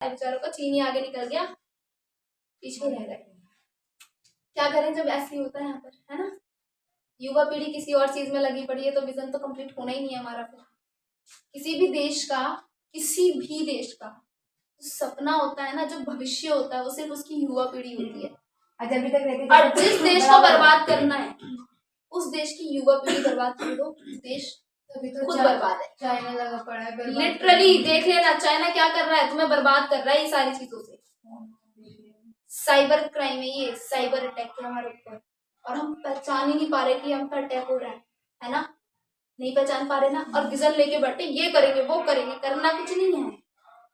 बेचारों का, चीनी आगे निकल गया, पीछे रह गए। क्या करें जब ऐसे ही होता है यहाँ पर, है ना। युवा पीढ़ी किसी और चीज में लगी पड़ी है तो विजन तो कंप्लीट होना ही नहीं है हमारा। फिर किसी भी देश का जो सपना होता है ना, जो भविष्य होता है, वो सिर्फ उसकी युवा पीढ़ी होती है। अभी तक रहती और जिस देश को बर्बाद करना है उस देश की युवा पीढ़ी बर्बाद कर दो, देश तभी तो खुद बर्बाद है। चाइना लगा पड़ा है लिटरली देख लेना, चाइना क्या कर रहा है, तुम्हें बर्बाद कर रहा है ये सारी चीजों से। साइबर क्राइम है ये, साइबर अटैक है हमारे ऊपर, और हम पहचान ही नहीं पा रहे कि हम पर अटैक हो रहा है ना। नहीं पहचान पा रहे ना, और विजन लेके बैठे ये करेंगे वो करेंगे। करना कुछ नहीं है,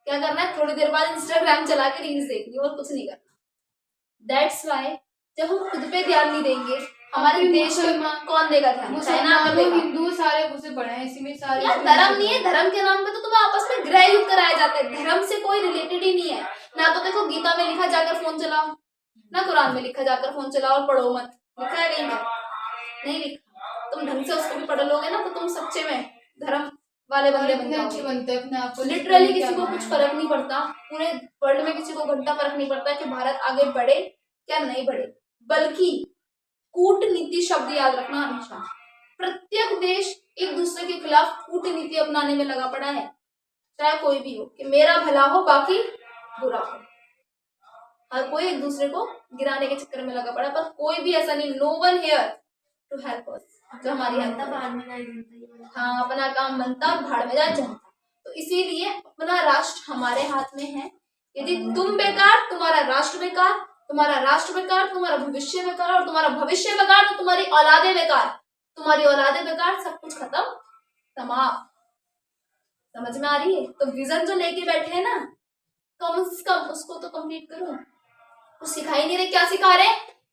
क्या करना है, थोड़ी देर बाद इंस्टाग्राम चला के रील्स देखनी और कुछ नहीं करना। दैट्स वाई जब हम खुद पे ध्यान नहीं देंगे, हमारे देश में कौन देगा ध्यान? चाइना में देगा। हिंदू सारे घुसे पड़े हैं इसी में सारे। यार धर्म नहीं है, धर्म के नाम पे तो तुम्हें आपस में गृह युद्ध कराए जाते हैं। धर्म से कोई रिलेटेड ही नहीं है ना। तो देखो गीता में लिखा जाकर फोन चलाओ, ना कुरान में लिखा जाकर फोन चलाओ और पढ़ो मत, लिखा है कहीं पर? नहीं लिखा। तुम ढंग से उसको भी पढ़ लोगे ना तो तुम सच्चे में धर्म वाले बंदे बनते हैं अपने आप को। लिटरली किसी को कुछ फर्क नहीं पड़ता, पूरे वर्ल्ड में किसी को घंटा फर्क नहीं पड़ता कि भारत आगे बढ़े क्या नहीं बढ़े, बल्कि कूटनीति शब्द याद रखना हमेशा। प्रत्येक देश एक दूसरे के खिलाफ कूटनीति अपनाने में लगा पड़ा है, चाहे कोई भी हो, कि मेरा भला हो बाकी बुरा हो। हर कोई एक दूसरे को गिराने के चक्कर में लगा पड़ा, पर कोई भी ऐसा नहीं, no one here to help us, जो हमारी हेल्प हाँ अपना काम बनता और भाड़ में जाए जनता। तो इसीलिए अपना राष्ट्र हमारे हाथ में है। यदि तुम बेकार, तुम्हारा राष्ट्र बेकार, तुम्हारा राष्ट्र बेकार, तुम्हारा भविष्य बेकार, और तुम्हारा भविष्य बेकार तो तुम्हारी औलादे बेकार, तुम्हारी औलादे बेकार, सब कुछ खत्म तमाम। समझ में आ रही है? तो विजन जो लेके बैठे हैं ना, कम से कम उसको तो कंप्लीट करो। कुछ सिखा ही नहीं रहे, क्या सिखा रहे?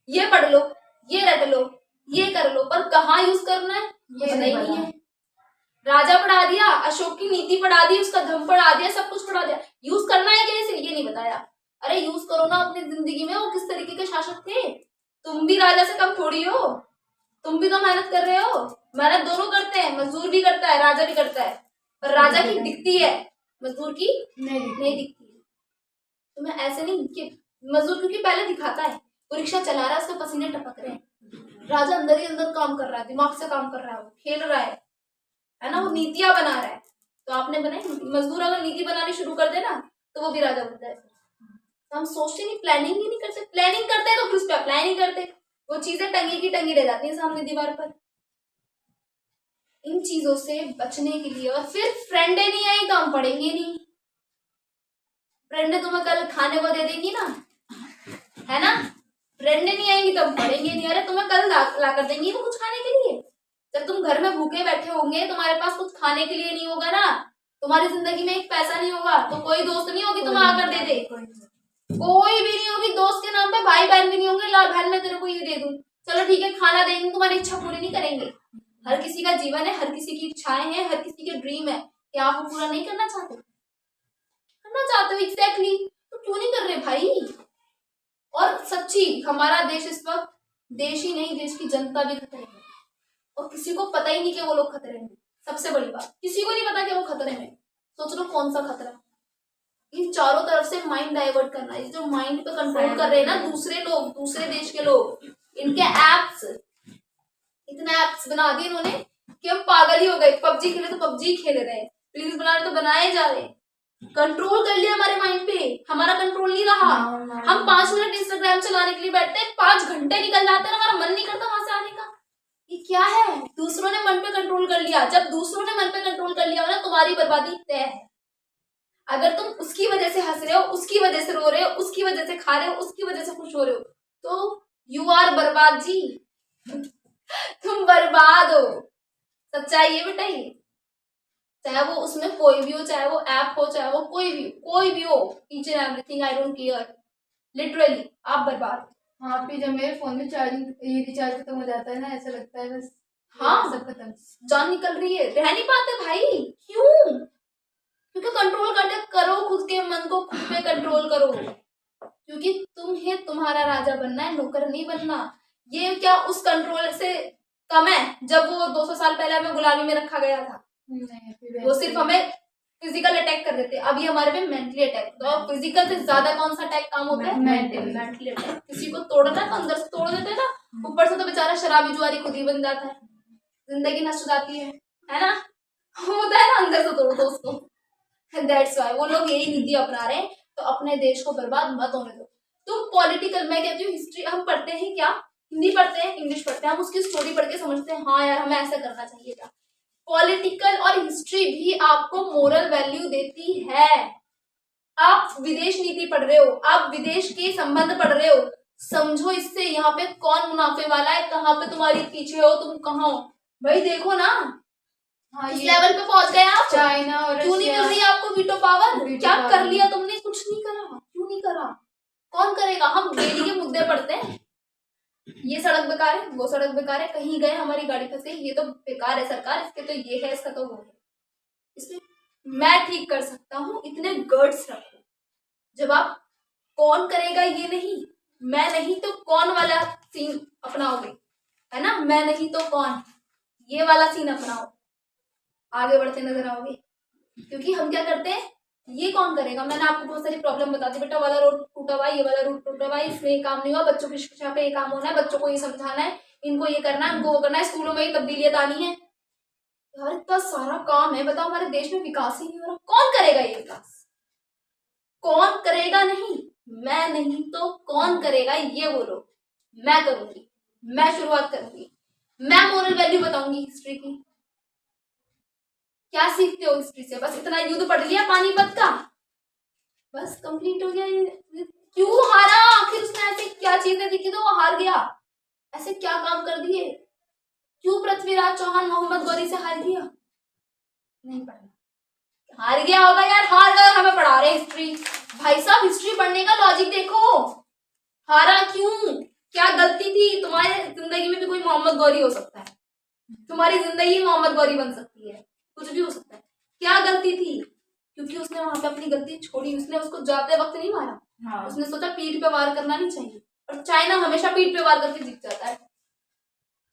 ये पढ़ लो, ये रट लो, ये कर लो, पर कहाँ यूज करना है ये नहीं है। राजा पढ़ा दिया, अशोक की नीति पढ़ा दी, उसका धर्म पढ़ा दिया, सब कुछ पढ़ा दिया, यूज करना है कैसे ये नहीं बताया। अरे यूज करो ना अपनी जिंदगी में। वो किस तरीके के शासक थे? तुम भी राजा से कम थोड़ी हो, तुम भी तो मेहनत कर रहे हो। मेहनत दोनों करते हैं, मजदूर भी करता है, राजा भी करता है, पर राजा की दिखती है, मजदूर की नहीं दिखती है। तुम्हें ऐसे नहीं कि मजदूर क्योंकि पहले दिखाता है, वो रिक्शा चला रहा है, उसके पसीने टपक रहे हैं, राजा अंदर ही अंदर काम कर रहा है, दिमाग से काम कर रहा है, वो खेल रहा है ना, वो नीतियां बना रहा है। तो आपने बनाई मजदूर अगर नीति बनानी शुरू कर दे ना तो वो भी राजा बनता है। तो हम सोचते नहीं, प्लानिंग ही नहीं करते। प्लानिंग करते हैं तो किस पे प्लान ही करते, वो चीजें टंगी की टंगी रह जाती है सामने दीवार पर। इन चीजों से बचने के लिए, और फिर फ्रेंडे नहीं आई तो हम पढ़ेंगे नहीं। फ्रेंडे तुम्हें कल खाने को दे देगी ना, है ना, फ्रेंडे नहीं आएंगी तो हम पढ़ेंगे नहीं। अरे तुम्हें कल ला कर देंगी वो कुछ खाने के लिए। जब तुम घर में भूखे बैठे होंगे, तुम्हारे पास कुछ खाने के लिए नहीं होगा ना, तुम्हारी जिंदगी में एक पैसा नहीं होगा, तो कोई दोस्त नहीं होगी तुम्हें आकर दे दे, कोई भी नहीं होगी दोस्त के नाम पे। भाई बहन भी नहीं होंगे, ला बहन मैं तेरे को ये दे दूं, चलो ठीक है खाना देंगे, तुम्हारी इच्छा पूरी नहीं करेंगे। हर किसी का जीवन है, हर किसी की इच्छाएं हैं, हर किसी के ड्रीम है, क्या आप वो पूरा नहीं करना चाहते? करना चाहते हो एग्जैक्टली, तो क्यों नहीं कर रहे भाई? और सच्ची हमारा देश इस वक्त, देश ही नहीं देश की जनता भी खतरे में, और किसी को पता ही नहीं कि वो लोग खतरे में। सबसे बड़ी बात, किसी को नहीं पता कि वो खतरे में। सोच लो कौन सा खतरा। इन चारों तरफ से माइंड डाइवर्ट करना है, जो माइंड पे कंट्रोल कर रहे हैं ना दूसरे लोग, दूसरे देश के लोग, इनके एप्स, इतने एप्स बना दिए इन्होंने कि हम पागल ही हो गए। पबजी खेले तो पबजी खेल रहे हैं, रील्स बना रहे तो बनाए जा रहे हैं। कंट्रोल कर लिया हमारे माइंड पे, हमारा कंट्रोल नहीं रहा। हम 5 मिनट इंस्टाग्राम चलाने के लिए बैठते हैं, 5 घंटे निकल जाते हैं, हमारा मन नहीं करता वहां से आने का। ये क्या है? दूसरों ने मन पे कंट्रोल कर लिया। जब दूसरों ने मन पे कंट्रोल कर लिया हो ना, तुम्हारी बर्बादी तय है। अगर तुम उसकी वजह से हंस रहे हो, उसकी वजह से रो रहे हो, उसकी वजह से खा रहे हो, उसकी वजह से खुश हो रहे हो, तो यू आर बर्बाद जी। तुम बर्बाद हो, सच्चाई है बेटा ये। चाहे वो उसमें कोई भी हो, चाहे वो ऐप हो, चाहे वो कोई भी हो, each and everything, I don't care, literally आप बर्बाद। हाँ भी जब मेरे फोन में चार्जिंग रिचार्ज खत्म हो जाता है ना, ऐसा लगता है बस हाँ सब खत्म, जान निकल रही है, रह नहीं पाते भाई। क्यों? क्योंकि कंट्रोल करते करो खुद के मन को, खुद पे कंट्रोल करो, क्योंकि तुम्हें तुम्हारा राजा बनना है, नौकर नहीं बनना। ये क्या उस कंट्रोल से कम है जब वो 200 साल पहले हमें गुलामी में रखा गया था? वो सिर्फ हमें फिजिकल अटैक कर देते, अब ये हमारे पे मेंटली अटैक। तो अब फिजिकल से ज्यादा कौन सा अटैक काम होता है? Mentally attack. किसी को तोड़ना है तो अंदर से तोड़ देते हैं ना, ऊपर से तो बेचारा शराबी जुआरी खुद ही बन जाता है, जिंदगी नष्ट हो जाती है ना, होता है ना, अंदर से तोड़ दो उसको। दैट्स वाई वो लोग यही नीति अपना रहे हैं। तो अपने देश को बर्बाद मत होने दो। तुम पॉलिटिकल, मैं कहती हूँ हिस्ट्री हम पढ़ते हैं क्या, हिंदी पढ़ते हैं, इंग्लिश पढ़ते हैं, हम उसकी स्टोरी पढ़ के समझते हैं हाँ यार हमें ऐसा करना चाहिए था। पॉलिटिकल और हिस्ट्री भी आपको मोरल वैल्यू देती है। आप विदेश नीति पढ़ रहे हो, आप विदेश के संबंध पढ़ रहे हो, समझो इससे यहाँ पे कौन मुनाफे वाला है, कहाँ पे तुम्हारी पीछे हो, तुम कहाँ हो भाई, देखो ना। हाँ, इस ये लेवल पे पहुंच गए आप। चाइना और क्यों नहीं मिल रशिया रही आपको वीटो पावर? वीटो क्या पावर। कर लिया तुमने? कुछ नहीं करा। क्यों नहीं करा? कौन करेगा? हम डेली के मुद्दे पढ़ते हैं, ये सड़क बेकार है, वो सड़क बेकार है, कहीं गए हमारी गाड़ी फंस गई, ये तो बेकार है सरकार, इसके तो ये है, इसका तो वो है, इसलिए मैं ठीक कर सकता हूँ, इतने गट्स रखो। जब आप कौन करेगा ये नहीं, मैं नहीं तो कौन वाला सीन अपनाओगे, है ना, मैं नहीं तो कौन, ये वाला सीन अपनाओ, आगे बढ़ते नजर आओगे। क्योंकि हम क्या करते हैं, ये कौन करेगा, मैंने आपको बहुत सारी प्रॉब्लम बता दी, बेटा वाला रोड टूटा हुआ, ये वाला रोड टूटा हुआ, इसमें ये काम नहीं हुआ, बच्चों की शिक्षा पे ये काम होना है, बच्चों को ये समझाना है, इनको ये करना है, इनको वो करना है, स्कूलों में ये तब्दीलियत आनी है। यार इतना सारा काम है, बताओ हमारे देश में विकास ही नहीं हो रहा, कौन करेगा ये विकास? कौन करेगा? नहीं मैं नहीं तो कौन करेगा, ये बोलो। मैं करूंगी, मैं शुरुआत करूंगी, मैं मोरल वैल्यू बताऊंगी हिस्ट्री की। क्या सीखते हो हिस्ट्री से? बस इतना युद्ध पढ़ लिया पानीपत का, बस कंप्लीट हो गया ये। क्यों हारा? आखिर उसने ऐसे क्या चीजें दिखी तो वो हार गया? ऐसे क्या काम कर दिए? क्यों पृथ्वीराज चौहान मोहम्मद गौरी से हार गया? नहीं पढ़ना, हार गया होगा यार, हार गया, हमें पढ़ा रहे हिस्ट्री। भाई साहब हिस्ट्री पढ़ने का लॉजिक देखो, हारा क्यों? क्या गलती थी? तुम्हारे जिंदगी में भी कोई मोहम्मद गौरी हो सकता है, तुम्हारी जिंदगी मोहम्मद गौरी बन सकती है, कुछ भी हो सकता है। क्या गलती थी? क्योंकि उसने वहां पे अपनी गलती छोड़ी, उसने उसको जाते वक्त नहीं मारा। हाँ। उसने सोचा पीठ पे वार करना नहीं चाहिए, और चाइना हमेशा पीठ पे वार करके जीत जाता है।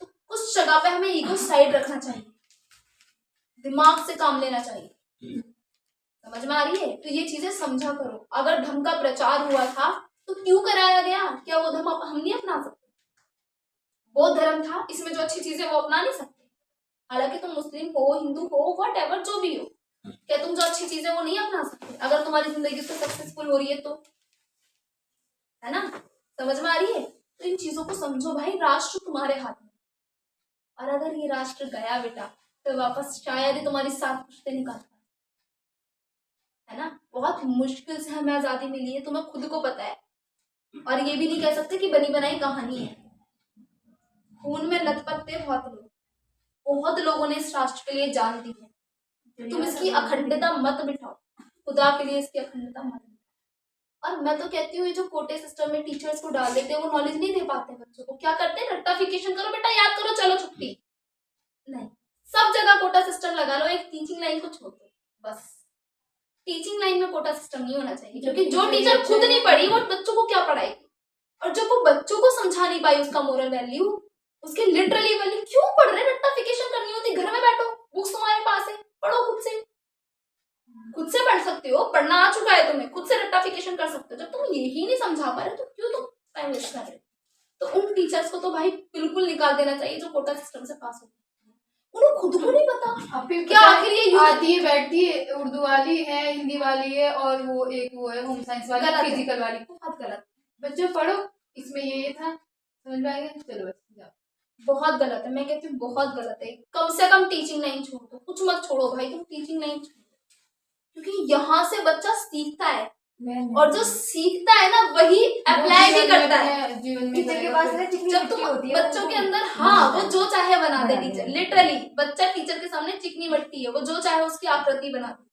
तो उस जगह पे हमें ईगो साइड रखना चाहिए, दिमाग से काम लेना चाहिए। समझ में आ रही है? तो ये चीजें समझा करो। अगर धर्म का प्रचार हुआ था तो क्यों कराया गया? क्या वो धर्म हम नहीं अपना सकते? बौद्ध धर्म था, इसमें जो अच्छी चीजें वो अपना नहीं सकते? हालांकि तुम मुस्लिम हो, हिंदू हो, व्हाटएवर जो भी हो, क्या तुम जो अच्छी चीजें वो नहीं अपना सकते? अगर तुम्हारी जिंदगी तो सक्सेसफुल हो रही है तो, है ना? समझ में आ रही है? तो इन चीजों को समझो भाई, राष्ट्र तुम्हारे हाथ में, और अगर ये राष्ट्र गया बेटा तो वापस शायद ही तुम्हारी 7 पुश्तें निकाल पाए, है ना? बहुत मुश्किल से हमें आजादी मिली है, तुम्हें खुद को पता है, और ये भी नहीं कह सकते कि बनी बनाई कहानी है। खून में लथपथ थे बहुत लोगों ने इस राष्ट्र के लिए जान दी है। तुम इसकी अखंडता मत बिठाओ, खुदा के लिए इसकी अखंडता मत बिठाओ। और मैं तो कहती हूँ ये जो कोटे सिस्टम में टीचर्स को डाल देते हैं, वो नॉलेज नहीं दे पाते बच्चों को। क्या करते हैं? रट्टाफिकेशन करो बेटा, याद करो, चलो छुट्टी। नहीं, सब जगह कोटा सिस्टम लगा लो, एक टीचिंग लाइन को छोड़ दो बस। टीचिंग लाइन में कोटा सिस्टम नहीं होना चाहिए, क्योंकि जो टीचर खुद नहीं पढ़ी वो बच्चों को क्या पढ़ाएगी, और जब वो बच्चों को समझा नहीं पाई उसका मोरल वैल्यू, उसके लिटरली वैल्यू, क्यों पढ़ रहे? रट्टाफिकेशन करनी होती घर में बैठो, बुक्स तुम्हारे पास है, पढ़ो खुद से पढ़ सकते हो, पढ़ना आ चुका है तुम्हें, खुद से रट्टाफिकेशन कर सकते हो। जब तुम यही नहीं समझा पा रहे तो क्यों तुम टाइम वेस्ट कर रहे? तो उन टीचर्स को तो भाई बिल्कुल निकाल देना चाहिए जो कोटा सिस्टम से पास होते हैं, उन्हें खुद को नहीं पता। फिर क्या आखिर ये आती है, बैठती है, उर्दू वाली है, हिंदी वाली है, और वो एक वो है होम साइंस वाली, फिजिकल वाली। बहुत गलत। बच्चों पढ़ो, इसमें ये था, समझ में आएगा, चलो बस जाओ। बहुत गलत है, मैं कहती हूँ बहुत गलत है। कम से कम टीचिंग लाइन छोड़ दो, कुछ मत छोड़ो भाई, तुम टीचिंग लाइन छोड़ दो, क्योंकि यहाँ से बच्चा सीखता है, और जो सीखता है ना वही अप्लाई भी करता है जीवन में। टीचर के पास जब तुम बच्चों के अंदर, हाँ, वो जो चाहे बना दे टीचर, लिटरली बच्चा टीचर के सामने चिकनी मट्टी है, वो जो चाहे उसकी आकृति बना दे।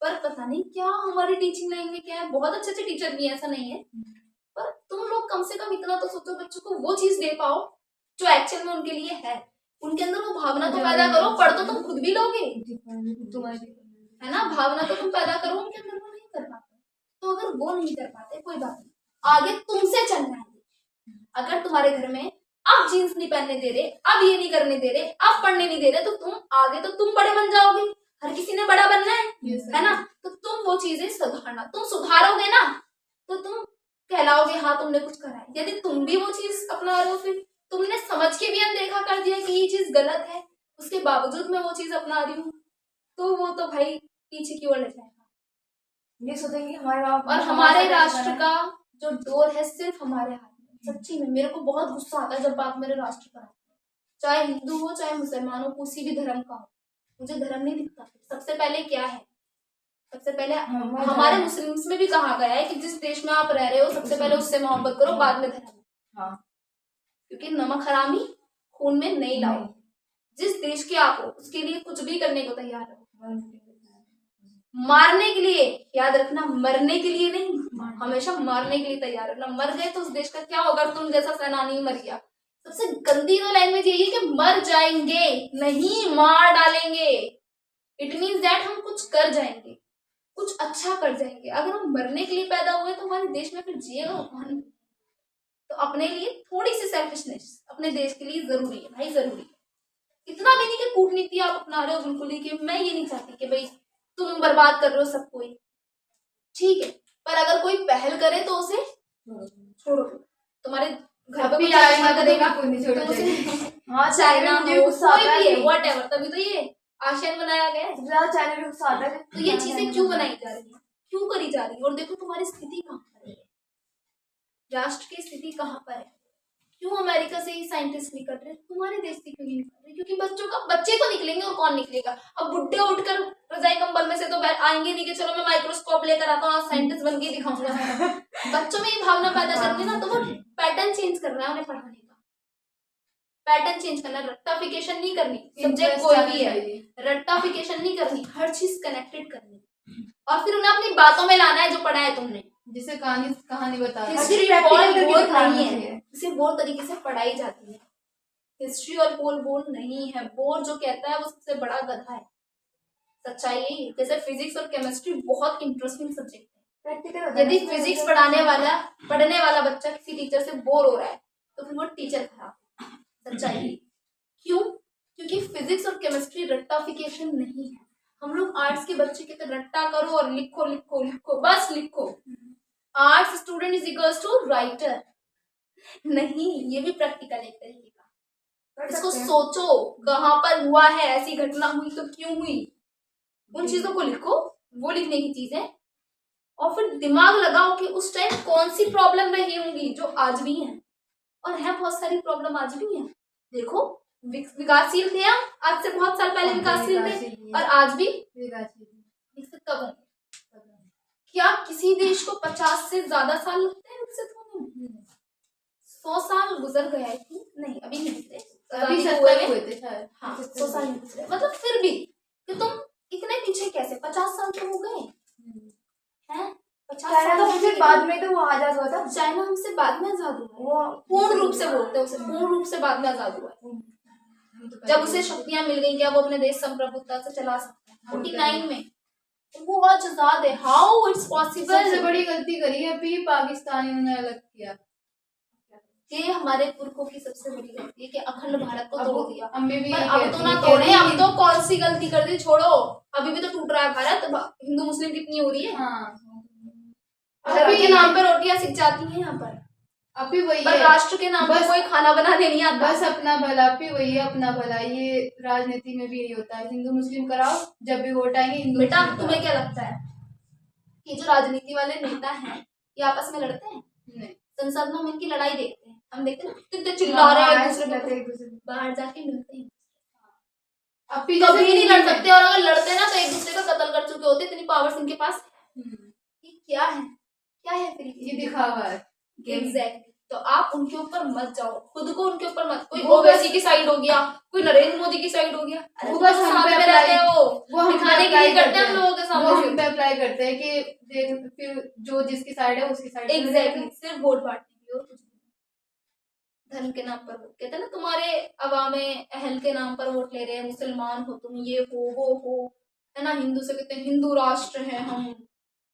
पर पता नहीं क्या हमारी टीचिंग लाइन में क्या है, बहुत अच्छे अच्छे टीचर भी ऐसा नहीं है, पर तुम लोग कम से कम इतना तो सोचो बच्चों को वो चीज दे पाओ जो एक्चुअल में उनके लिए है, उनके अंदर वो भावना तो पैदा करो। पढ़ तो तुम खुद भी लोगे, है ना? भावना तो तुम पैदा करो, उनके अंदर वो नहीं कर पाते। तो अगर वो नहीं कर पाते कोई बात नहीं, आगे तुमसे चलना है। अगर तुम्हारे घर में अब जीन्स नहीं पहनने दे रहे, अब ये नहीं करने दे रहे, अब पढ़ने नहीं दे रहे, तो तुम आगे तो तुम बड़े बन जाओगे। हर किसी ने बड़ा बनना है, है ना। तो तुम वो चीजें सुधारना, तुम सुधारोगे ना तो तुम कहलाओगे हाँ तुमने कुछ करा है। यदि तुम भी वो चीज अपना रहे हो, फिर तुमने समझ के भी अनदेखा कर दिया कि ये चीज गलत है, उसके बावजूद मैं वो चीज अपना रही हूँ, तो वो तो भाई पीछे की ओर ले जाएगा। ये सोचेंगे हमारे बाप और हमारे राष्ट्र का जो डोर है सिर्फ हमारे हाथ में। सच्ची में मेरे को बहुत गुस्सा आता है जब बात मेरे राष्ट्र पर आती है, चाहे हिंदू हो चाहे मुसलमान हो, किसी भी धर्म का हो, मुझे धर्म नहीं दिखता। सबसे पहले क्या है, सबसे पहले हमारे मुस्लिम्स में भी कहा गया है कि जिस देश में आप रह रहे हो सबसे पहले उससे मोहब्बत करो, बाद में धर्म। हाँ, क्योंकि नमक हरामी खून में नहीं लाओ। जिस देश के आप हो उसके लिए कुछ भी करने को तैयार हो, मारने के लिए, याद रखना, मरने के लिए नहीं, हमेशा मारने के लिए तैयार रहना। मर गए तो उस देश का क्या होगा, तुम जैसा सेनानी मर गया। सबसे गंदी तो लैंग्वेज यही है कि मर जाएंगे, नहीं मार डालेंगे। इट मीन्स दैट हम कुछ कर जाएंगे, कुछ अच्छा कर जाएंगे। अगर हम मरने के लिए पैदा हुए तो हमारे देश में फिर जिएगा कौन। तो अपने लिए थोड़ी सी सेल्फिशनेस अपने देश के लिए जरूरी है भाई, जरूरी है। इतना भी नहीं कि कूटनीति आप अपना रहे हो बिल्कुल ही, कि मैं ये नहीं चाहती कि भाई तुम बर्बाद कर रहे हो सब कोई, ठीक है, पर अगर कोई पहल करे तो उसे छोड़ो। तुम्हारे घर पे कोई चाइना करेगा तो उसे, हाँ, चाइना मुझे हो गुस्सा कोई आता भी है, है। व्हाटएवर, तभी तो ये आशियान बनाया गया है। सबसे ज्यादा चाइना में गुस्सा आता है। तो ये चीजें क्यों बनाई जा रही है, क्यों करी जा रही है, और देखो तुम्हारी स्थिति कहाँ पर है, राष्ट्र की स्थिति कहाँ पर है। क्यों अमेरिका से ही साइंटिस्ट निकल रहे, तुम्हारे देश से क्यों नहीं निकल रहे? क्योंकि बच्चे तो निकलेंगे और कौन निकलेगा। अब बुड्ढे उठकर रजाई कंबल में से तो आएंगे नहीं कि चलो मैं माइक्रोस्कोप लेकर आता हूँ आज साइंटिस्ट बन के दिखाऊंगा। बच्चों में ये भावना पैदा करनी ना, तो वो पैटर्न चेंज करना है उन्हें पढ़ाने का, पैटर्न चेंज करना, रट्टाफिकेशन नहीं करनी। सब्जेक्ट कोई भी है, रट्टाफिकेशन नहीं करनी, हर चीज कनेक्टेड करनी, और फिर उन्हें अपनी बातों में लाना है जो पढ़ा है तुमने। जिसे कहानी बता हिस्ट्री बोल नहीं है, इसे बोल तरीके से पढ़ाई जाती है। हिस्ट्री और बोल नहीं है। बोल जो कहता है वो सबसे बड़ा गधा है, सच्चाई यही है। जैसे फिजिक्स और केमिस्ट्री बहुत इंटरेस्टिंग सब्जेक्ट है। यदि फिजिक्स पढ़ने वाला बच्चा किसी टीचर से बोर हो रहा है तो फिर वो टीचर खराब है, सच्चाई है। क्यों? क्योंकि फिजिक्स और केमिस्ट्री रट्टाफिकेशन नहीं है। हम लोग आर्ट्स के बच्चे के तो रट्टा करो और लिखो लिखो लिखो, बस लिखो। Arts student is equals to writer नहीं, ये भी प्रैक्टिकल एक तरीके का। इसको सोचो कहाँ पर हुआ है, ऐसी घटना हुई तो क्यों हुई, उन चीजों को लिखो, वो लिखने की चीज है। और फिर दिमाग लगाओ कि उस टाइम कौन सी प्रॉब्लम रही होंगी जो आज भी है, और है बहुत सारी प्रॉब्लम आज भी है। देखो विकासशील थे हम, आज से बहुत साल पहले विकासशील थे, और आज भी विकसित कब होंगे? क्या किसी देश को 50 से ज्यादा साल लगते हैं विकसित होने में? 100 साल गुजर गया थी, नहीं अभी नहीं गुजरे, अभी 70 हुए थे शायद। हाँ 100 साल नहीं गुजरे, मतलब फिर भी कि तुम इतने पीछे कैसे, 50 साल तो हो गए हैं। 50 चाइना साल तो हमसे बाद में तो वो आजाद हुआ था। चाइना हमसे बाद में आजाद हुआ, वो पूर्ण रूप से बोलते हैं उसे, पूर्ण रूप से बाद में आजाद हुआ है। जब उसे शक्तियां मिल गई, क्या वो अपने देश संप्रभुता से चला सकता है। 49 में वो आज आजाद है। How it's possible? सबसे बड़ी गलती करी है अभी पाकिस्तानियों ने अलग किया। ये हमारे पुरखों की सबसे बड़ी गलती है कि अखंड भारत को तोड़ दिया। अम्मी भी पर अब तो ना तोड़े, अब तो कौन सी गलती कर दी, छोड़ो, अभी भी तो टूट रहा है भारत। हिंदू मुस्लिम कितनी हो रही है, धर्म के नाम पर रोटियां सिक जाती हैं यहाँ पर। अभी वही पर है, राष्ट्र के नाम पर कोई खाना बनाने नहीं आता। बस अपना भला, अभी वही है अपना भला। ये राजनीति में भी यही होता है, हिंदू मुस्लिम कराओ, जब भी वोट आएंगे हिंदू बेटा मुस्लिम तुम्हें क्या लगता है कि जो राजनीति वाले नेता हैं ये आपस में लड़ते हैं? नहीं, संसद में हम इनकी लड़ाई देखते हैं, हम देखते हैं कितने चिल्ला रहे हैं एक दूसरे को, बाहर जाके मिलते हैं अभी कभी नहीं लड़ सकते, और अगर लड़ते ना तो एक दूसरे का कत्ल कर चुके होते, इतनी पावर्स इनके पास। ये क्या है, क्या है फिर ये दिखावा है। एग्जैक्टली। तो आप उनके ऊपर मत जाओ, खुद को उनके ऊपर मत, कोई ओवैसी की साइड हो गया, कोई नरेंद्र मोदी की साइड हो गया, वो बस हम पे रहते हो, वो हम दिखाने के लिए करते हैं हम लोगों के वो सामने, हम पे अप्लाई करते हैं कि देख फिर जो जिसकी साइड है उसकी साइड। एग्जैक्टली, सिर्फ वोट बांटने की और कुछ नहीं। धर्म के नाम पर वोट, कहते हैं ना तुम्हारे अवामे अहल के नाम पर वोट ले रहे हैं, मुसलमान हो तुम, ये हो वो हो, है ना। हिंदू से कहते हैं हिंदू राष्ट्र है हम,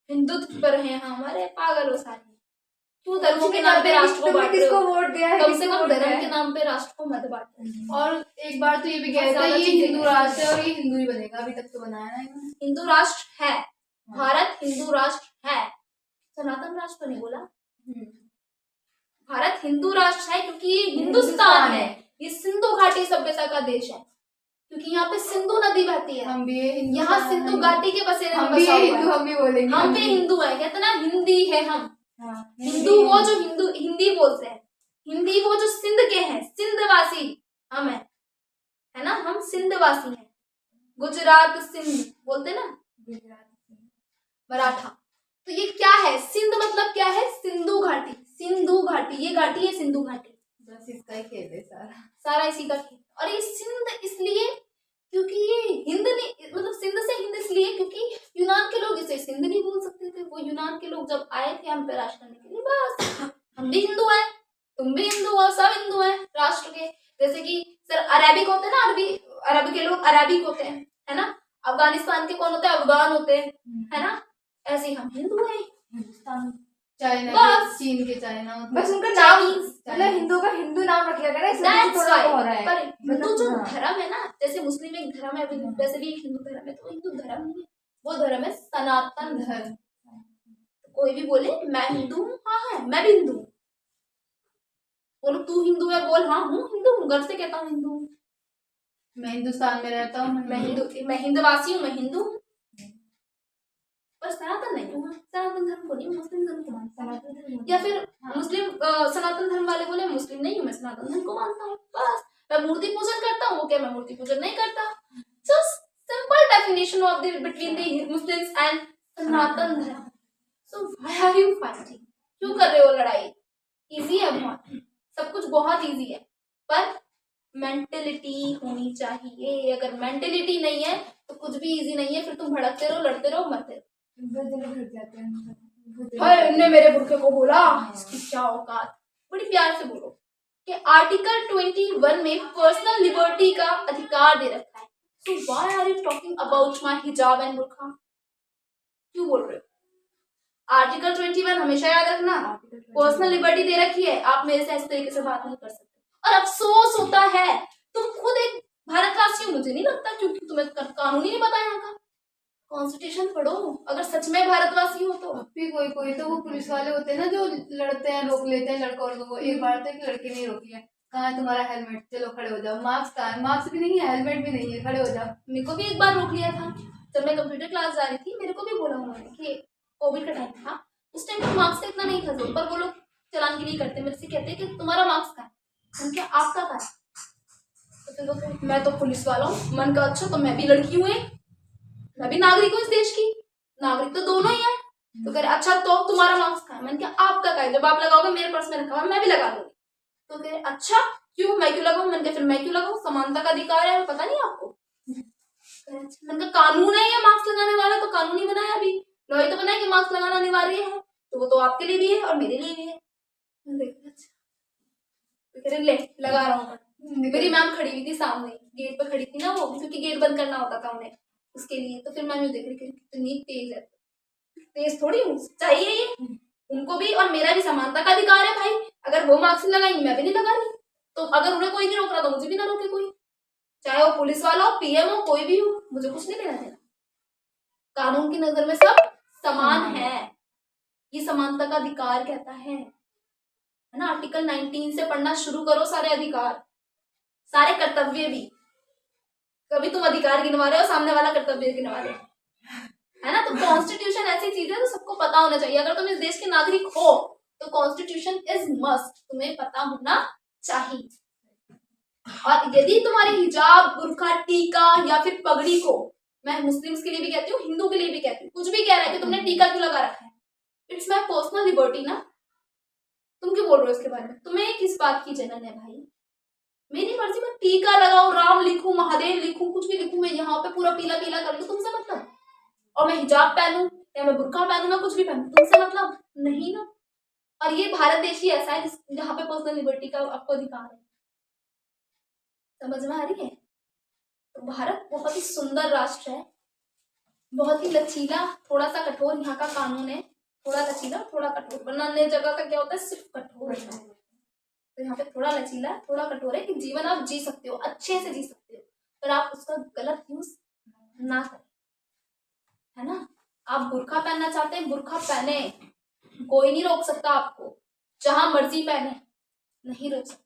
हिंदुत्व पर है हमारे, पागल हो सारे। क्यों धर्मों के नाम पे राष्ट्र को तुमने बांट रहे किसको हो? वोट दिया है? कम से किसको कम वोट धर्म दिया के है? नाम पे राष्ट्र को मत बांटो। और एक बार तो ये भी कहते ज्यादा हैं ये चीजें हिंदू कहते हैं। राष्ट्र है और ये हिंदू ही बनेगा, अभी तक तो बनाया नहीं इन्होंने। हिंदू राष्ट्र है, भारत हिंदू राष्ट्र है, सनातन राष्ट्र तो नहीं बोला। भारत हिंदू राष्ट्र है क्योंकि ये हिंदुस्तान है, ये सिंधु घाटी सभ्यता का देश है, क्योंकि यहाँ पे सिंधु नदी बहती है। हम भी ये हिंदू, यहाँ सिंधु घाटी के बसेरे में हम भी बसा ये हुआ हिंदू, है। हम भी बोलेंगे हम भी हिंदू है, कहते ना हिंदी है हम। हाँ, हिंदू वो जो हिंदू हिंदी बोलते हैं, हिंदी वो जो सिंध के हैं, सिंधवासी हम है ना, हम सिंधवासी हैं। गुजरात सिंध बोलते ना, मराठा। तो ये क्या है, सिंध मतलब क्या है, सिंधु घाटी, सिंधु घाटी, ये घाटी है सिंधु घाटी, बस इसका ही खेल है सारा। सारा इसी का खेल। और ये सिंध इसलिए क्योंकि ये हिंद नहीं, मतलब सिंध से हिंद इसलिए क्योंकि यूनान के लोग इसे सिंध नहीं बोल सकते थे। वो यूनान के लोग जब आए थे हम पे राज करने के लिए, बस हम भी हिंदू हैं, तुम भी हिंदू हो, सब हिंदू हैं राष्ट्र के। जैसे कि सर अरेबिक होते हैं ना, अरबी, अरब के लोग अरेबिक होते हैं, है ना। अफगानिस्तान के कौन होते हैं, अफगान होते हैं, है ना। ऐसे ही हम हिंदू हैं। हिंदुस्तान, चाइना बस। के, चीन के चाइना, बस उनका नाम, Chinese, मतलब हिंदू का हिंदू नाम रख लिया गया ना, इसलिए That's थोड़ा why। हो रहा है। पर हिंदू जो हाँ। धर्म है ना, जैसे मुस्लिम एक धर्म है, वैसे भी एक हिंदू धर्म है, तो हिंदू धर्म नहीं है, वो धर्म है सनातन धर्म। कोई भी बोले मैं हिंदू हूँ, हाँ है, मैं भी हिंदू हूँ। बोलो तू हिंदू है, बोल हाँ हूँ हिंदू हूँ, घर से कहता हूँ हिंदू हूँ। मैं हिंदुस्तान में रहता हूँ, मैं हिंदवासी हूँ, मैं हिंदू हूँ, पर सनातन नहीं हूँ। सनातन धर्म को नहीं, मुस्लिम धर्म को मानता हूँ। या फिर मुस्लिम सनातन धर्म वाले बोले मुस्लिम नहीं हूँ, मैं सनातन धर्म को मानता हूँ, बस। मैं मूर्ति पूजन करता हूँ, वो क्या मैं मूर्ति पूजन नहीं करता। Just simple definition of the between the Muslims and Sanatan Dharma. So why are you fighting? क्यों कर रहे हो लड़ाई? इजी है बहुत, सब कुछ बहुत इजी है, पर मेंटेलिटी होनी चाहिए। अगर मेंटेलिटी नहीं है तो कुछ भी इजी नहीं है, फिर तुम भड़कते रहो, लड़ते रहो, मरते रहो। हाय इनने मेरे बुरखे को बोला, इसकी क्या औकात। बड़ी प्यार से बोलो कि आर्टिकल 21 में पर्सनल लिबर्टी का अधिकार दे रखा है। So why are you talking about my hijab and burqa? क्यों बोल रहे हो? आर्टिकल 21 हमेशा याद रखना, पर्सनल लिबर्टी दे रखी है, आप मेरे से इस तरीके से बात नहीं कर सकते। और अफसोस होता है, तुम खुद एक भारतवासी हो, मुझे नहीं लगता, क्योंकि तुम्हें कानून ही नहीं पता यहाँ का। कॉन्स्टिट्यूशन पढ़ो अगर सच में भारतवासी हो तो। भी कोई कोई तो वो पुलिस वाले होते हैं ना जो लड़ते हैं, रोक लेते हैं लड़का और को। एक बार तो एक लड़के ने रोक लिया, कहाँ है तुम्हारा हेलमेट, चलो खड़े हो जाओ। मार्क्स कहाँ है? मार्क्स भी नहीं है, हेलमेट भी नहीं है, खड़े हो जाओ। मेरे को भी एक बार रोक लिया था, जब मैं कंप्यूटर क्लास जा रही थी, मेरे को भी बोला उन्होंने कि कोविड का टाइम था, उस टाइम पर मार्क्स का इतना नहीं था जोर, पर वो लोग चलान के लिए करते, मेरे से कहते कि तुम्हारा मार्क्स का है, उनके आपका का है। तो फिर वो कहते, मैं तो पुलिस वाला हूँ। मन का अच्छा, तो मैं भी लड़की हूँ, मैं भी नागरिक हूँ इस देश की, नागरिक तो दोनों ही है। तो कह रहे अच्छा तो तुम्हारा मार्क्स का है, मैंने कहा आपका का है, जब आप लगाओगे मेरे पर्स में रखा हुआ मैं भी लगा लूंगी। तो कह रहे अच्छा क्यों, मैं क्यों लगाऊं? मैंने कहा फिर मैं क्यों लगाऊं, समानता का अधिकार है, पता नहीं आपको? मैंने कहा कानून है ये मार्क्स लगाने वाला, तो कानून ही बनाया, अभी लॉ ही तो बनाया कि मार्क्स लगाना अनिवार्य है, तो वो तो आपके लिए भी है और मेरे लिए भी है। अच्छा तो कह रहे ले लगा रहा हूँ। मेरी मैम खड़ी हुई थी सामने, गेट पर खड़ी थी ना वो, क्योंकि गेट बंद करना होता था उन्हें, उसके लिए। तो फिर मैम यूँ देख रही थी कितनी तेज है, तेज थोड़ी हूँ, चाहिए ये उनको भी और मेरा भी समानता का अधिकार है भाई। अगर वो मार्क्स नहीं लगाएंगे मैं भी नहीं लगा रही, तो अगर उन्हें कोई नहीं रोक रहा तो मुझे भी ना रोके कोई, चाहे वो पुलिस वाला हो, पीएम हो, कोई भी हो, मुझे कुछ नहीं लेना देना। कानून की नजर में सब समान है, ये समानता का अधिकार कहता है ना। आर्टिकल 19 से पढ़ना शुरू करो, सारे अधिकार, सारे कर्तव्य भी। कभी तुम अधिकार गिनवा रहे हो, सामने वाला कर्तव्य गिनवा रहे है ना। तो कॉन्स्टिट्यूशन ऐसी चीज है तो सबको पता होना चाहिए। अगर तुम इस देश के नागरिक हो तो कॉन्स्टिट्यूशन इज मस्ट, तुम्हें पता होना चाहिए। और यदि तुम्हारे हिजाब, बुर्का, टीका या फिर पगड़ी को, मैं मुस्लिम्स के लिए भी कहती हूँ, हिंदू के लिए भी कहती हूँ, कुछ भी कह रहा है कि तुमने टीका क्यों लगा रखा है, इट्स माई पर्सनल लिबर्टी ना। तुम क्यों बोल रहे हो इसके बारे में? तुम्हें किस बात की जलन है भाई? मेरी मर्जी, मैं टीका लगाऊं, राम लिखूं, महादेव लिखूं, कुछ भी लिखूं, मैं यहाँ पे पूरा पीला पीला कर लूं, तुमसे मतलब? और मैं हिजाब पहनूं या मैं बुर्का पहनूं, मैं कुछ भी पहनूं, तुमसे मतलब नहीं ना। और ये भारत देश ही ऐसा है जहाँ पे पर्सनल लिबर्टी का आपको अधिकार है। समझ में आ रही है? तो भारत बहुत ही सुंदर राष्ट्र है, बहुत ही लचीला, थोड़ा सा कठोर यहाँ का कानून है, थोड़ा लचीला थोड़ा कठोर, वरना अन्य जगह का क्या होता है सिर्फ कठोर होता है। तो यहाँ पे थोड़ा लचीला थोड़ा कठोर है कि जीवन आप जी सकते हो, अच्छे से जी सकते हो, पर आप उसका गलत यूज ना करें, है ना। आप बुर्का पहनना चाहते हैं बुर्का पहने, कोई नहीं रोक सकता आपको, जहां मर्जी पहने, नहीं रोक सकता।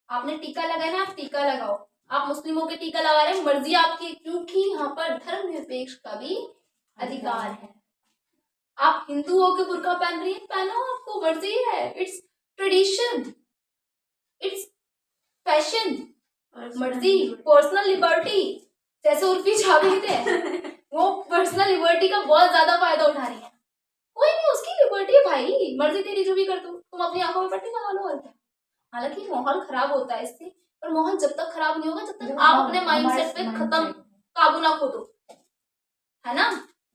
आपने टीका लगाया ना, आप टीका लगाओ, आप मुस्लिमों के टीका लगा रहे हैं, मर्जी आपकी, क्योंकि यहाँ पर धर्मनिरपेक्ष का भी अधिकार है। आप हिंदू होकर बुर्का पहन रही है, पहनो, आपको मर्जी है, इट्स ट्रेडिशन, इट्स फैशन, मर्जी, पर्सनल लिबर्टी। जैसे उर्फी जावेद है, वो पर्सनल लिबर्टी का बहुत ज्यादा फायदा उठा रही है। कोई नहीं, उसकी लिबर्टी है भाई, मर्जी तेरी, जो भी कर दो, तुम अपनी आंखों में पट्टी लगा लो और क्या। हालांकि माहौल खराब होता है इससे, पर माहौल जब तक खराब नहीं होगा जब तक आप अपने माइंडसेट पे खत्म काबू ना खो दो, है ना,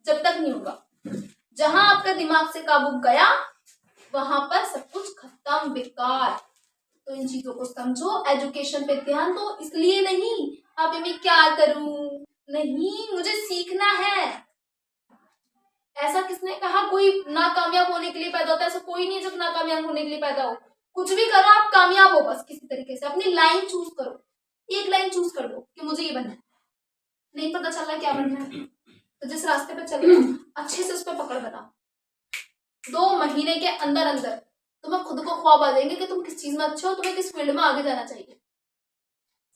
जब तक नहीं होगा। जहां आपका दिमाग से काबू गया वहां पर सब कुछ खत्म, बेकार। तो इन चीजों को समझो, एजुकेशन पे ध्यान दो, इसलिए नहीं अभी मैं क्या करूं, नहीं, मुझे सीखना है। ऐसा किसने कहा कोई नाकामयाब होने के लिए पैदा होता है? ऐसा कोई नहीं है जो नाकामयाब होने के लिए पैदा हो। कुछ भी करो, आप कामयाब हो, बस किसी तरीके से अपनी लाइन चूज करो, एक लाइन चूज कर लो कि मुझे ये बनना है। नहीं पता चल रहा क्या बनना है, तो जिस रास्ते पे चल रहे हो अच्छे से उस पर पकड़ बनाओ। 2 महीने के अंदर अंदर तुम्हें खुद को ख्वाब आ जाएंगे कि तुम किस चीज में अच्छे हो, तुम्हें किस फील्ड में आगे जाना चाहिए।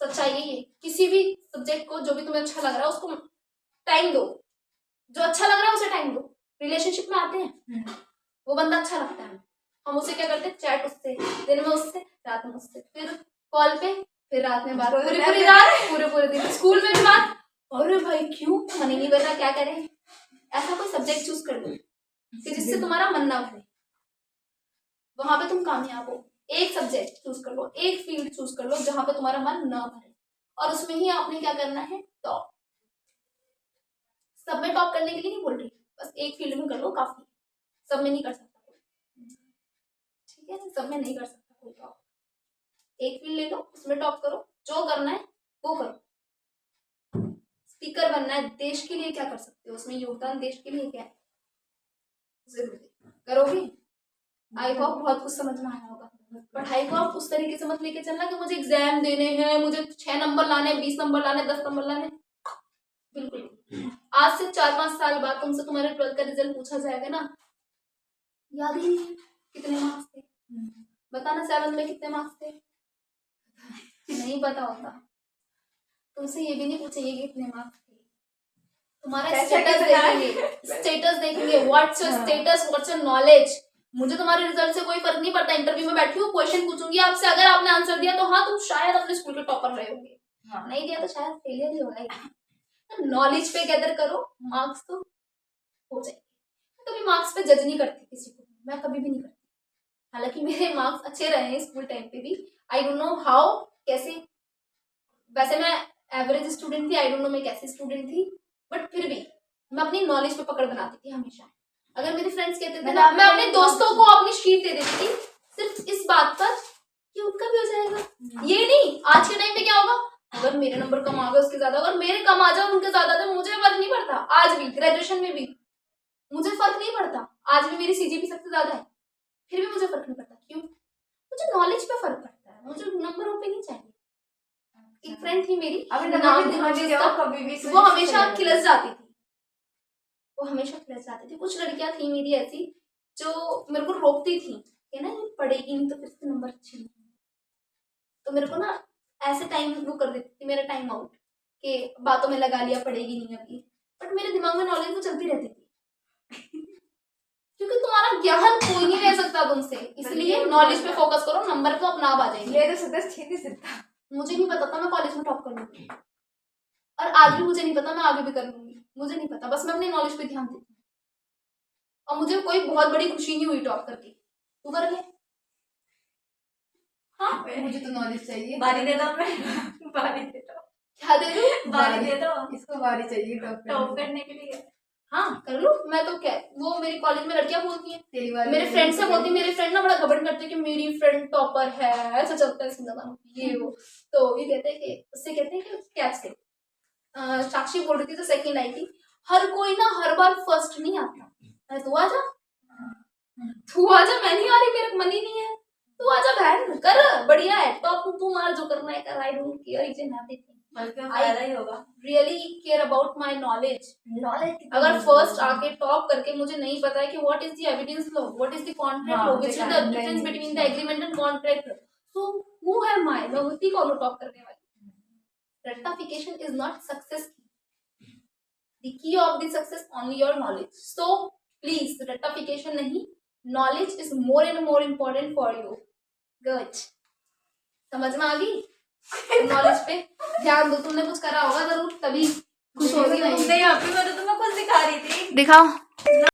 सच्चाई यही है, किसी भी सब्जेक्ट को जो भी तुम्हें अच्छा लग रहा है उसको टाइम दो, जो अच्छा लग रहा है उसे टाइम दो। रिलेशनशिप में आते हैं, वो बंदा अच्छा लगता है, हम उसे क्या करते हैं, चैट उससे, दिन में उससे, रात में उससे, फिर कॉल पे, फिर रात में बात, पूरी पूरी रात, पूरे पूरे दिन, स्कूल में भी बात। अरे भाई क्यों मन ही नहीं कर रहा, क्या करें। ऐसा कोई सब्जेक्ट चूज कर लो कि जिससे तुम्हारा मन ना भरे, वहां पे तुम कामयाब हो। एक सब्जेक्ट चूज कर लो, एक फील्ड चूज कर लो जहां पे तुम्हारा मन ना भरे, और उसमें ही आपने क्या करना है, टॉप। सब में टॉप करने के लिए नहीं बोल रही, बस एक फील्ड में कर लो, काफी। सब में नहीं कर सकता कोई, ठीक है, सब में नहीं कर सकता कोई टॉप। एक फील्ड ले लो, उसमें टॉप करो, जो करना है वो करो। स्पीकर बनना है, देश के लिए क्या कर सकते हो, उसमें योगदान देश के लिए क्या है, जरूर करोगे। आई होप बहुत कुछ समझ में आया होगा। पढ़ाई को आप उस तरीके से मत लेके चलना कि मुझे एग्जाम देने हैं, मुझे 6 नंबर लाने, 20 नंबर लाने, 10 नंबर लाने, बिल्कुल। आज से 4-5 साल बाद तुमसे तुम्हारे 12th का रिजल्ट पूछा जाएगा ना, याद ही नहीं है कितने मार्क्स थे, बताना 7th में कितने मार्क्स थे, नहीं पता होता। तुमसे ये भी नहीं पूछेंगे कि कितने मार्क्स थे, तुम्हारा स्टेटस देखेंगे, स्टेटस देखेंगे, what's your status, what's your knowledge. मुझे तुम्हारे रिजल्ट से कोई फर्क नहीं पड़ता, इंटरव्यू में बैठी हूँ, क्वेश्चन पूछूंगी आपसे, अगर आपने आंसर दिया तो हाँ तुम शायद अपने स्कूल के टॉपर रहे होंगे, नहीं दिया तो शायद फेलियर ही होगा। नॉलेज पे गैदर करो, मार्क्स तो हो जाएंगे। मैं कभी मार्क्स पे जज नहीं करती किसी को, मैं कभी भी नहीं करती। हालांकि मेरे मार्क्स अच्छे रहे हैं स्कूल टाइम पे भी, आई डोंट नो हाउ, कैसे, वैसे मैं एवरेज स्टूडेंट थी, आई डोंट नो मैं कैसी स्टूडेंट थी, बट फिर भी मैं अपनी नॉलेज पे पकड़ बनाती थी हमेशा। अगर मेरे फ्रेंड्स कहते थे ना, मैं अपने दोस्तों को अपनी शीट दे देती थी सिर्फ इस बात पर कि उनका भी हो जाएगा। ये नहीं, आज के टाइम पे क्या होगा, अगर मेरे नंबर कम आ गए उसके ज्यादा, अगर मेरे कम आ जाए उनके ज्यादा, तो मुझे फर्क नहीं पड़ता। आज भी ग्रेजुएशन में भी मुझे फर्क नहीं पड़ता, आज भी मेरी सीजीपी सबसे ज्यादा है, फिर भी मुझे फर्क नहीं पड़ता। क्यों? मुझे नॉलेज पे फर्क पड़ता है, मुझे नंबरों पे नहीं चाहिए। एक फ्रेंड थी मेरी, वो हमेशा खिलस जाती थी, वो हमेशा खिलस जाती थी। कुछ लड़कियां थी मेरी ऐसी जो मेरे को रोकती थी कि ना ये पढ़ेगी नहीं तो फिर इसके नंबर अच्छे नहीं, तो मेरे को ना ऐसे टाइम वो कर देती थी, मेरा टाइम आउट, कि बातों में लगा लिया, पढ़ेगी नहीं अभी, बट मेरे दिमाग में नॉलेज तो चलती रहती थी। क्योंकि तुम्हारा ज्ञान कोई नहीं ले सकता तुमसे, इसलिए नॉलेज पे फोकस करो, नंबर तो अपना आ जाएंगे। मुझे नहीं पता था मैं कॉलेज में टॉप कर लूंगी, और आज भी मुझे नहीं पता मैं आगे भी कर लूंगी, मुझे नहीं पता, बस मैं अपनी नॉलेज पे ध्यान देती हूँ, और मुझे कोई बहुत बड़ी खुशी नहीं हुई टॉप करके। तू कर ले? हाँ, मुझे तो नॉलेज चाहिए। बारी दे दो, मैं बारी दे दो, क्या दे दूँ? बारी दे दो, इसको बारी चाहिए टॉप करने के लिए। हाँ कर लो, मैं तो क्या, वो मेरी कॉलेज में लड़कियां बोलती हैं, तेरी बारी, मेरे फ्रेंड से बोलती, मेरे फ्रेंड ना बड़ा घमंड करते हैं कि मेरी फ्रेंड टॉपर है, ऐसा चलता है इसमें जमाना, ये वो। तो ये कहते हैं कि उससे कहते हैं कि क्या से साक्षी बोल रही थी तो सेकंड आई थी। हर कोई ना हर बार फर्स्ट नहीं आता, अरे तू आजा, मैं नहीं आ रही, मेरे को मन ही नहीं है, तू आजा बहन, कर, बढ़िया है, टॉप तू मार, जो करना है कर, I don't care, is nothing, बल्कि फायदा ही होगा। Really care about my knowledge. Knowledge अगर फर्स्ट आके टॉप करके मुझे नहीं पता है कि what is the evidence law, what is the contract हाँ, लॉ, व्हिच इज द नहीं, डिफरेंस नहीं, between the agreement and contract, so who am I, मैं उसी को टॉप करने वाली। Rectification is not success, the key of the success only your knowledge, so please rectification नहीं, knowledge is more and more important for you girls. समझ में आ गई? Knowledge पे ध्यान दो, तुमने कुछ करा होगा जरूर, तभी खुश होगी। नहीं, अभी मैं तो तुम्हें कुछ दिखा रही थी। दिखाओ।